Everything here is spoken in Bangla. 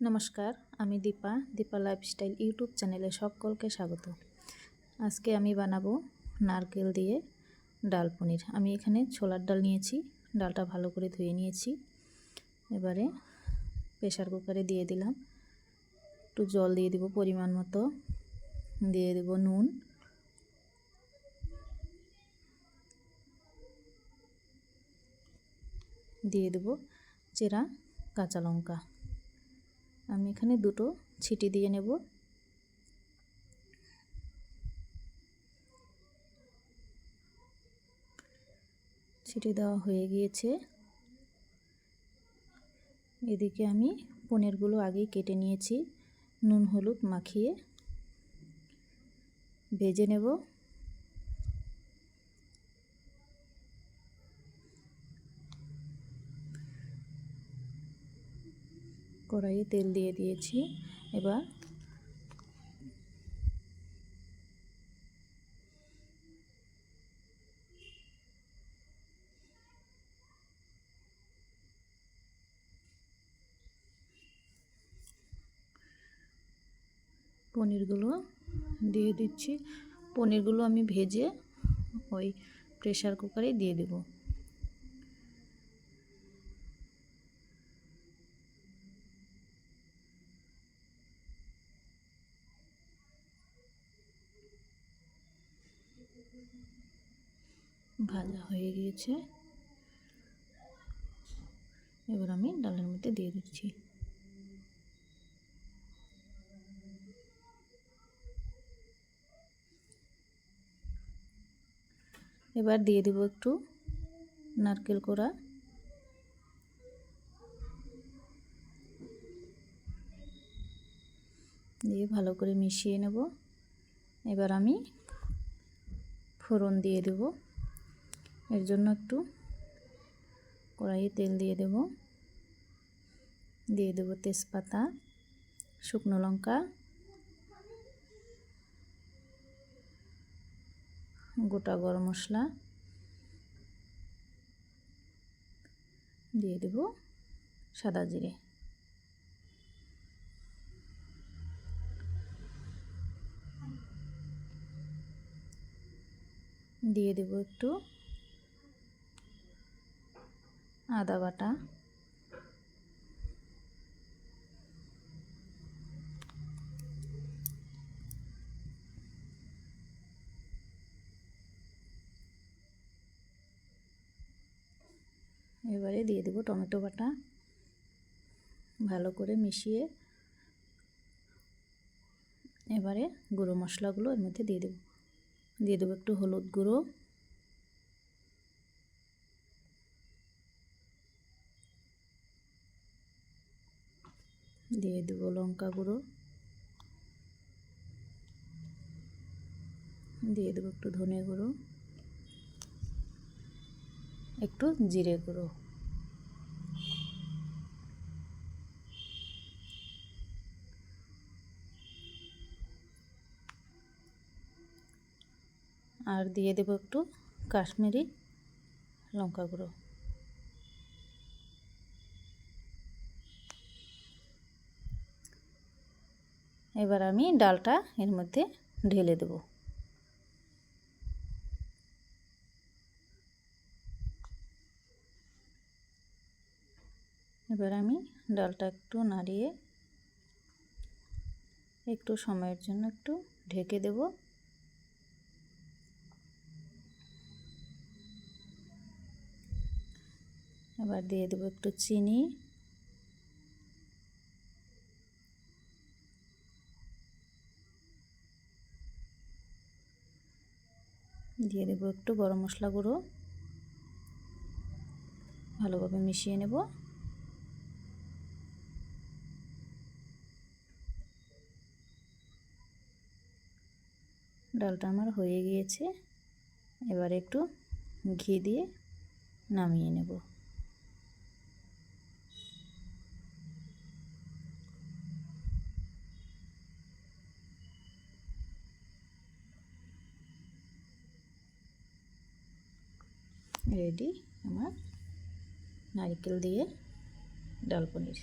নমস্কার, আমি দীপা লাইফস্টাইল ইউটিউব চ্যানেলে সকলকে স্বাগত। আজকে আমি বানাবো নারকেল দিয়ে ডাল পনির। আমি এখানে ছোলার ডাল নিয়েছি, ডালটা ভালো করে ধুয়ে নিয়েছি। এবারে প্রেসার কুকারে দিয়ে দিলাম, একটু জল দিয়ে দেব পরিমাণ মতো, দিয়ে দেব নুন, দিয়ে দেব চেরা কাঁচা লঙ্কা। আমি এখানে দুটো ছিটি দিয়ে নেব। ছিটি দেওয়া হয়ে গিয়েছে। এদিকে আমি পনিরগুলো আগেই কেটে নিয়েছি, নুন হলুদ মাখিয়ে ভেজে নেব। কড়াইয়ে তেল দিয়ে দিয়েছি। এবার পনিরগুলো দিয়ে দিচ্ছি। পনিরগুলো আমি ভেজে ওই প্রেসার কুকারে দিয়ে দেব। ভাজা হয়ে গিয়েছে। এবার আমি ডালের মধ্যে দিয়ে দিচ্ছি। এবার দিয়ে দেব একটু নারকেল কোড়া, দিয়ে ভালো করে মিশিয়ে নেব। এবার আমি ফোড়ন দিয়ে দেব। এর জন্য একটু কড়াইয়ে তেল দিয়ে দেব। দিয়ে দেব তেজপাতা, শুকনো লঙ্কা, গোটা গরম মশলা, দিয়ে দেব সাদা জিরে। দিয়ে দেব একটু আদা বাটা, এবারে দিয়ে দেব টমেটো বাটা। ভালো করে মিশিয়ে এবারে গুঁড়ো মশলাগুলো এর মধ্যে দিয়ে দেব। দিয়ে দেব একটু হলুদ গুঁড়ো, দিয়ে দেব লঙ্কা গুঁড়ো, দিয়ে দেব একটু ধনে গুঁড়ো, একটু জিরে গুঁড়ো। আর দিয়ে দেব একটু কাশ্মীরি লঙ্কা গুঁড়ো। এবার আমি ডালটা এর মধ্যে ঢেলে দেব। এবার আমি ডালটা একটু নাড়িয়ে একটু সময়ের জন্য একটু ঢেকে দেব। এবার দিয়ে দেব একটু চিনি, দিয়ে দেব একটু গরম মশলা গুঁড়ো। ভালোভাবে মিশিয়ে নেব। ডালটা আমার হয়ে গিয়েছে। এবার একটু ঘি দিয়ে নামিয়ে নেব। রেডি আমার নারকেল দিয়ে ডাল পনির।